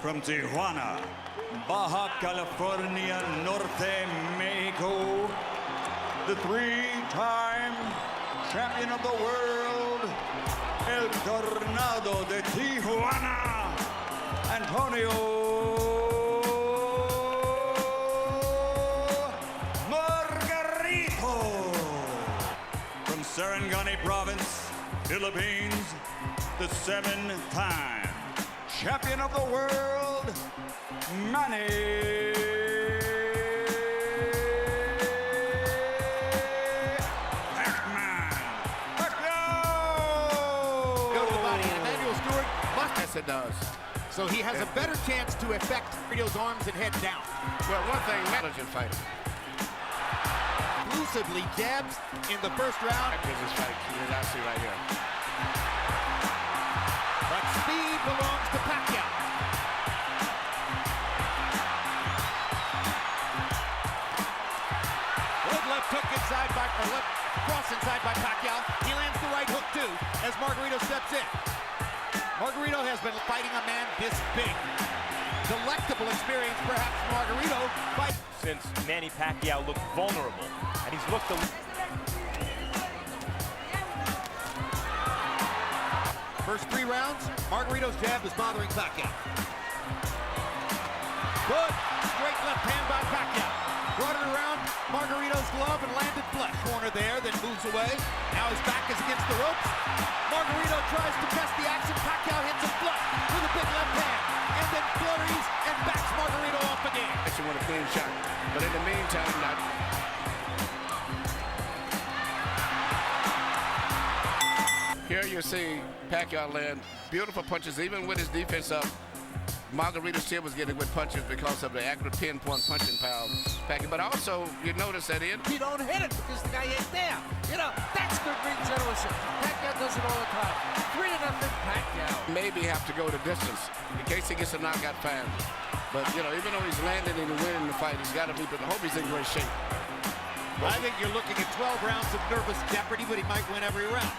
From Tijuana, Baja California Norte, Mexico, the three-time champion of the world, El Tornado de Tijuana, Antonio Margarito. From Sarangani Province, Philippines, the seven-time champion of the world, Manny. It does. So he has a better chance to affect Margarito's arms and head down. Well, one thing, intelligent fighter. Exclusively jabs in the first round. Here's his fight, as I see right here. But speed belongs to Pacquiao. Good left hook inside by, or left cross inside by Pacquiao. He lands the right hook too as Margarito steps in. Margarito has been fighting a man this big. Delectable experience, perhaps, Margarito. Fight. Since Manny Pacquiao looked vulnerable, and he's looked a... First 3 rounds, Margarito's jab is bothering Pacquiao. Good, straight left hand by Pacquiao. Brought it around Margarito's glove and landed flush. Corner there, then moves away. Now his back is against the ropes. Margarito tries to test the action. Pacquiao hits a flush with a big left hand. And then flurries and backs Margarito off again. Actually want a clean shot. But in the meantime, here you see Pacquiao land beautiful punches, even with his defense up. Margarito still was getting good punches because of the accurate pinpoint punching power. But also, you notice that you don't hit it because the guy ain't there. You know, that's good ring generalship. Pacquiao does it all the time. 3-0 Pacquiao. Maybe have to go the distance in case he gets a knockout fast. But, you know, even though he's landing and winning the fight, he's got to be, but I hope he's in great shape. I think you're looking at 12 rounds of nervous jeopardy, but he might win every round.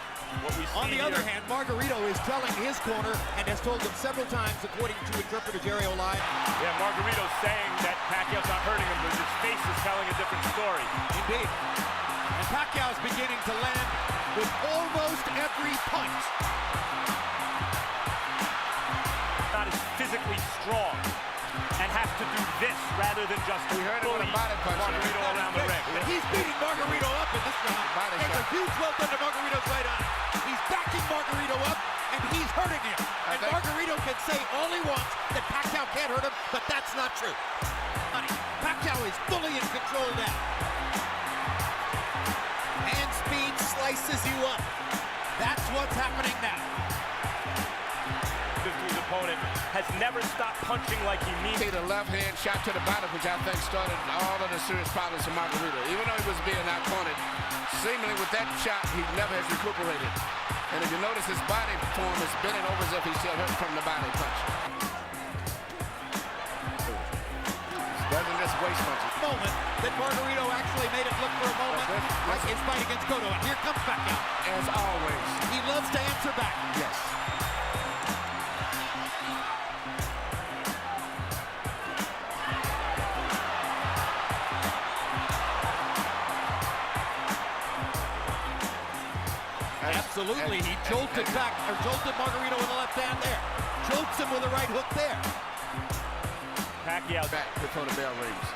On the other hand, Margarito is telling his corner and has told them several times, according to interpreter Jerry O'Leary. Yeah, Margarito's saying that Pacquiao's not hurting him, but his face is telling a different story. Indeed. And Pacquiao's beginning to land with almost every punch. Not as physically strong and has to do this rather than just bully Margarito around the ring. And he's beating Margarito up in this round. There's a huge welt under Margarito's right eye. He's backing Margarito up, and he's hurting him. And Margarito can say all he wants that Pacquiao can't hurt him, but that's not true. Pacquiao is fully in control now. And speed slices you up. That's what's happening now. His opponent has never stopped punching like he means. The left hand shot to the bottom, which I think started all of the serious problems for Margarito. Even though he was being outpointed, seemingly with that shot, he never has recuperated. And if you notice, his body form is bending over as if he's still hurt from the body punch. Doesn't just waste punches. Moment that Margarito actually made it look for a moment like his fight against Cotto. And here comes Pacquiao. As always. He loves to answer back. Yes. Absolutely, he jolted back, or jolted Margarito with the left hand there. Jolts him with the right hook there. Pacquiao back before the bell rings.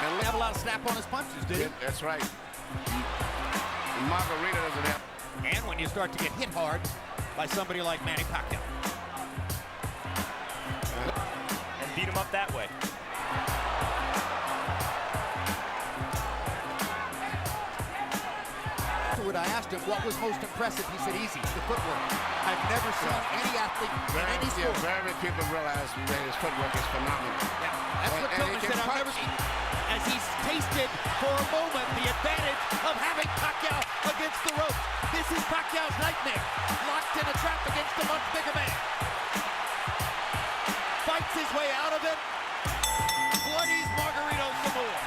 And he had a lot of snap on his punches, did he? That's right. Margarito doesn't have. And when you start to get hit hard by somebody like Manny Pacquiao. And beat him up that way. When I asked him what was most impressive, he said easy, the footwork. I've never seen any athlete in any sport. Yeah, very few people realize that his footwork is phenomenal. Yeah, that's what Thurman said. I've never seen. As he's tasted for a moment the advantage of having Pacquiao against the ropes. This is Pacquiao's nightmare. Locked in a trap against a much bigger man. Fights his way out of it. Bloodies Margarito some more.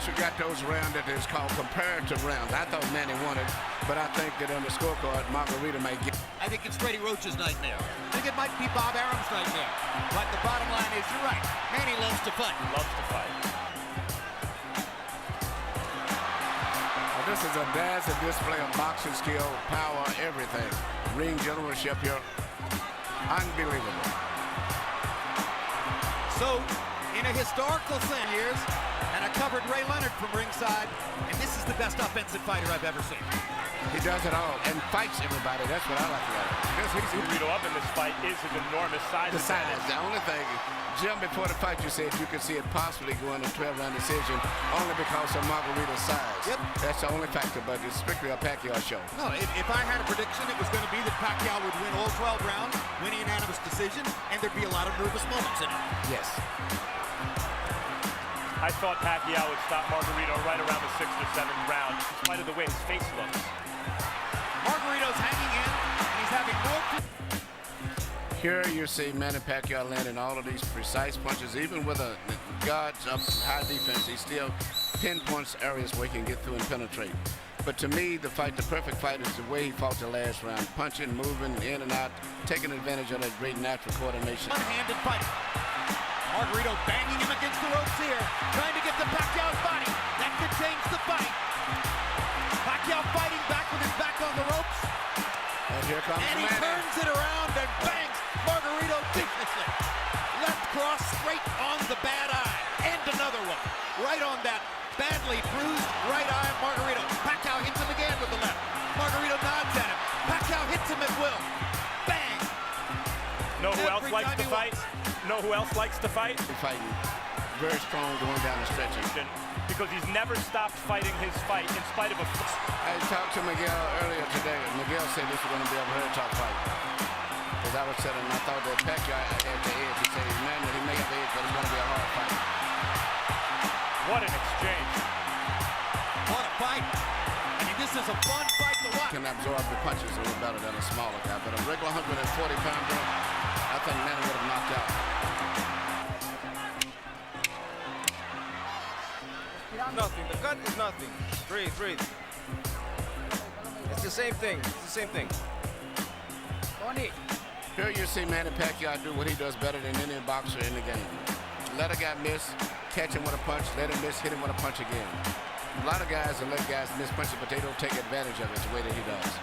You got those rounds that is called comparative rounds. I thought Manny won it, but I think that on the scorecard, Margarito may get. I think it's Freddie Roach's nightmare. think it might be Bob Arum's right there. But the bottom line is, you're right. Manny loves to fight. Loves to fight. Well, this is a dazzling display of boxing skill, power, everything. Ring generalship here. Unbelievable. So, in a historical years, and I covered Ray Leonard from ringside, and this is the best offensive fighter I've ever seen. He does it all and fights everybody. That's what I like about it. Margarito up in this fight is an enormous size. The size. The only thing, Jim, before the fight, you said you could see it possibly going to 12-round decision only because of Margarito's size. Yep. That's the only factor, but it's strictly a Pacquiao show. No, if I had a prediction, it was going to be that Pacquiao would win all 12 rounds, win a unanimous decision, and there'd be a lot of nervous moments in it. Yes. I thought Pacquiao would stop Margarito right around the 6th or 7th round, in spite of the way his face looks. Margarito's hanging in, and he's having more... Here you see Manny Pacquiao landing all of these precise punches. Even with a guards up high defense, he still pinpoints areas where he can get through and penetrate. But to me, the perfect fight is the way he fought the last round. Punching, moving in and out, taking advantage of that great natural coordination. One-handed fight. Margarito banging him against the ropes here, trying to get to Pacquiao's body. That could change the fight. Pacquiao fighting back with his back on the ropes. And here comes And he Manny. turns it around and bangs Margarito viciously. Left cross straight on the bad eye. And another one. Right on that badly bruised right eye of Margarito. Pacquiao hits him again with the left. Margarito nods at him. Pacquiao hits him at will. Bang! Know who else likes to fight? Know who else likes to fight? Fighting very strong going down the stretch. Because he's never stopped fighting his fight in spite of a... I talked to Miguel earlier today. Miguel said this was going to be a very tough fight. Because I was telling him, I thought that Pacquiao had the edge. He said, man, he may have the edge, but it's going to be a hard fight. What an exchange. What a fight. I mean, this is a fun fight to watch. Can absorb the punches a little better than a smaller guy. But a regular 140-pounder, I think Manny would have knocked out. Nothing. The cut is nothing. Breathe, breathe. It's the same thing. It's the same thing. Here you see Manny Pacquiao do what he does better than any boxer in the game. Let a guy miss, catch him with a punch, let him miss, hit him with a punch again. A lot of guys will let guys miss punches, but they don't take advantage of it the way that he does.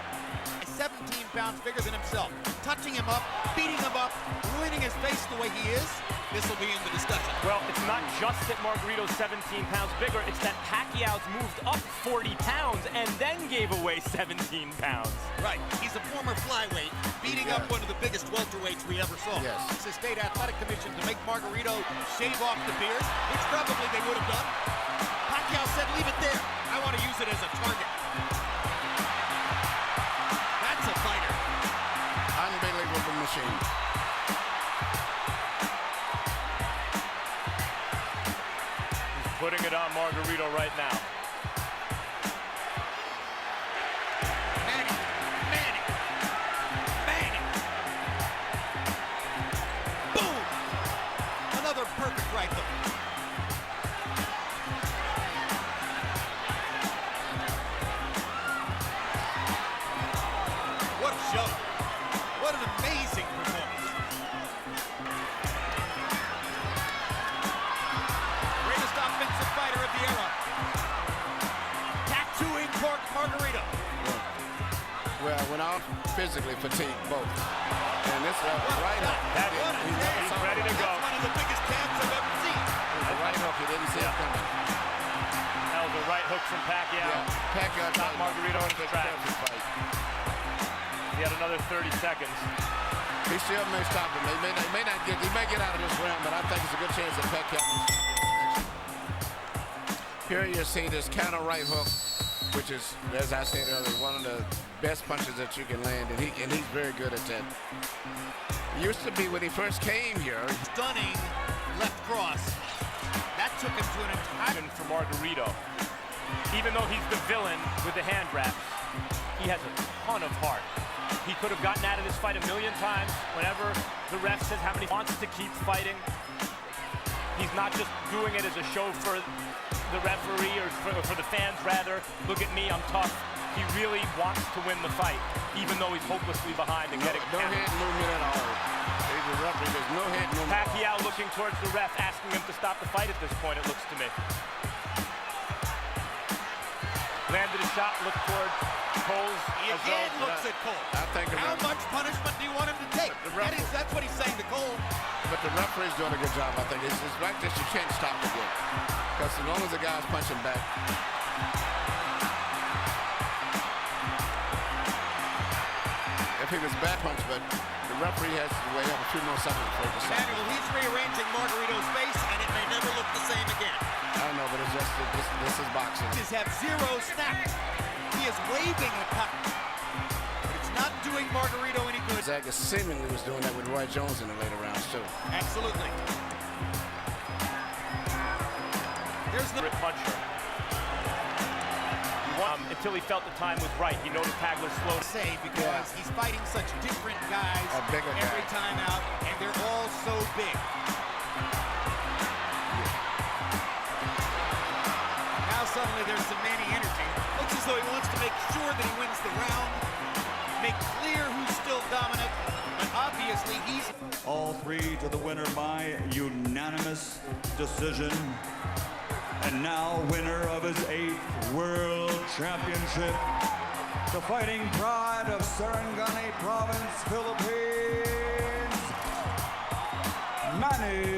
17 pounds bigger than himself, touching him up, beating him up, ruining his face the way he is. This will be in the discussion. Well, it's not just that Margarito's 17 pounds bigger, it's that Pacquiao's moved up 40 pounds and then gave away 17 pounds. Right. He's a former flyweight, beating up one of the biggest welterweights we ever saw. Yes. It's the State Athletic Commission to make Margarito shave off the beard, which probably they would have done. Pacquiao said, leave it there. I want to use it as a target. That's a fighter. Unbelievable machine. Putting it on Margarito right now. Manny. Manny. Manny. Boom. Another perfect right hook. What a show. What an amazing performance. Greatest offensive fighter of the era. Tattooing Margarito. Well, went off physically fatigued, both. And this right hook. He's ready to go. That's one of the biggest taps I've ever seen. The right hook, he didn't see it coming. That was a right hook from Pacquiao. Yeah, Pacquiao Got Margarito in the trap. fight. He had another 30 seconds. He still may stop him. He may get out of this round, but I think it's a good chance that Pacquiao. Here you see this counter right hook, which is, as I said earlier, one of the best punches that you can land, and he's very good at that. Used to be when he first came here. Stunning left cross. That took him to an entire... For Margarito. Even though he's the villain with the hand wraps, he has a ton of heart. He could have gotten out of this fight a million times. Whenever the ref says how many wants to keep fighting, he's not just doing it as a show for the referee or for the fans, rather. Look at me, I'm tough. He really wants to win the fight, even though he's hopelessly behind and getting no head movement at all. He's a referee. There's no head movement. Pacquiao looking towards the ref, asking him to stop the fight at this point, it looks to me. Landed a shot, looked towards Cole's. He again looks at Cole. I think How much punishment do you want him to take? That's what he's saying to Cole. But the referee's doing a good job, I think. It's like this, you can't stop the game. Because as long as the guy's punching back. If he was back punch, but the referee has to weigh up a few more seconds before he decides. Manuel, he's rearranging Margarito's face, and it may never look the same again. I don't know, but it's just, this is boxing. He have zero snaps. He is waving a cut. But it's not doing Margarito any good. Zaga seemingly was doing that with Roy Jones in the later rounds, too. Absolutely. There's no puncher. Until he felt the time was right. He noticed Hagler slow to say because he's fighting such different guys every time out, and they're all so big. Now suddenly there's some Manny energy. Looks as though he wants to make sure that he wins the round, make clear who's still dominant, but obviously he's... All three to the winner by unanimous decision. And now winner of his 8th World Championship, the fighting pride of Sarangani Province, Philippines, Manny.